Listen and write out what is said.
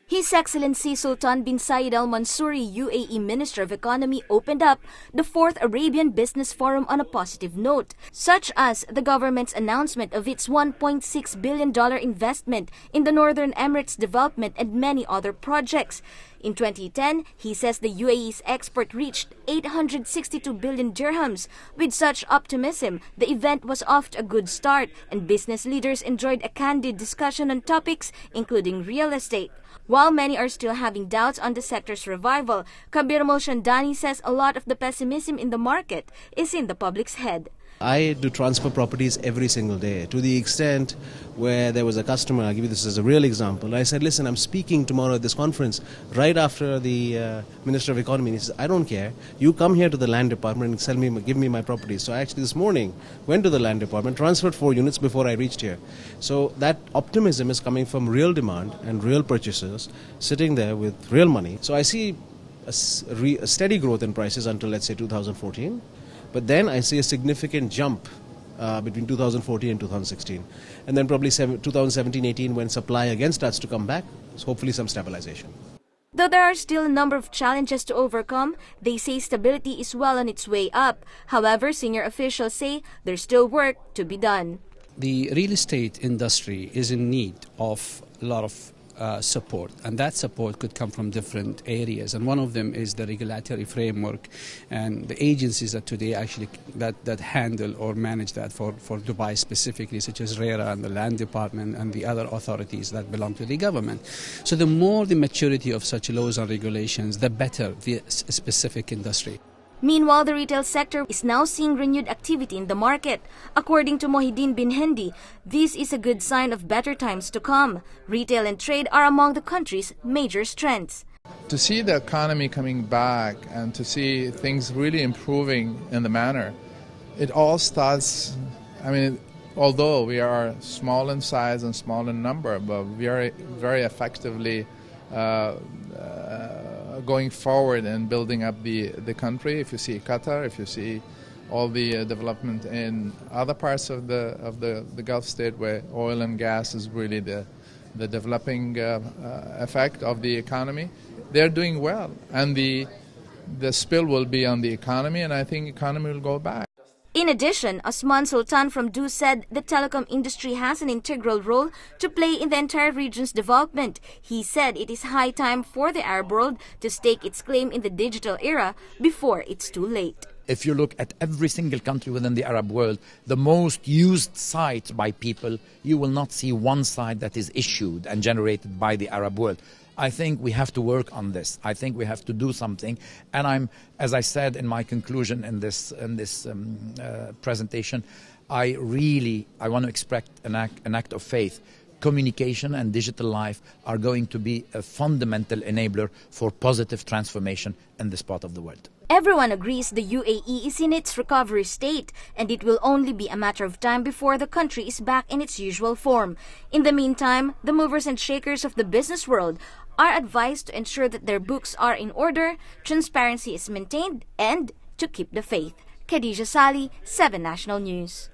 His Excellency Sultan bin Zayed Al Mansouri, UAE Minister of Economy, opened up the 4th Arabian Business Forum on a positive note, such as the government's announcement of its $1.6 billion investment in the Northern Emirates development and many other projects. In 2010, he says the UAE's export reached 862 billion dirhams. With such optimism, the event was off to a good start and business leaders enjoyed a candid discussion on topics including real estate. While many are still having doubts on the sector's revival, Kabir Mulchandani says a lot of the pessimism in the market is in the public's head. I do transfer properties every single day, to the extent where there was a customer, I'll give you this as a real example. I said, listen, I'm speaking tomorrow at this conference right after the Minister of Economy. And he says, I don't care. You come here to the land department and give me my properties. So I actually this morning went to the land department, transferred 4 units before I reached here. So that optimism is coming from real demand and real purchasers sitting there with real money. So I see a steady growth in prices until, let's say, 2014. But then I see a significant jump between 2014 and 2016. And then probably 2017-18 when supply again starts to come back, so hopefully some stabilization. Though there are still a number of challenges to overcome, they say stability is well on its way up. However, senior officials say there's still work to be done. The real estate industry is in need of a lot of support, and that support could come from different areas, and one of them is the regulatory framework and the agencies that today actually that handle or manage that for Dubai specifically, such as RERA and the Land Department and the other authorities that belong to the government. So the more the maturity of such laws and regulations, the better the specific industry. Meanwhile, the retail sector is now seeing renewed activity in the market. According to Mohideen bin Hindi, this is a good sign of better times to come. Retail and trade are among the country's major strengths. To see the economy coming back and to see things really improving in the manner, it all starts, although we are small in size and small in number, but we are very effectively going forward and building up the country. If you see Qatar, if you see all the development in other parts of the Gulf state where oil and gas is really the developing effect of the economy, they're doing well. And the spill will be on the economy, and I think economy will go back. In addition, Osman Sultan from Du said the telecom industry has an integral role to play in the entire region's development. He said it is high time for the Arab world to stake its claim in the digital era before it's too late. If you look at every single country within the Arab world, the most used site by people, you will not see one site that is issued and generated by the Arab world. I think we have to work on this. I think we have to do something. And as I said in my conclusion in this presentation, I want to express an act of faith. Communication and digital life are going to be a fundamental enabler for positive transformation in this part of the world. Everyone agrees the UAE is in its recovery state, and it will only be a matter of time before the country is back in its usual form. In the meantime, the movers and shakers of the business world are advised to ensure that their books are in order, transparency is maintained, and to keep the faith. Khadija Sali, 7 National News.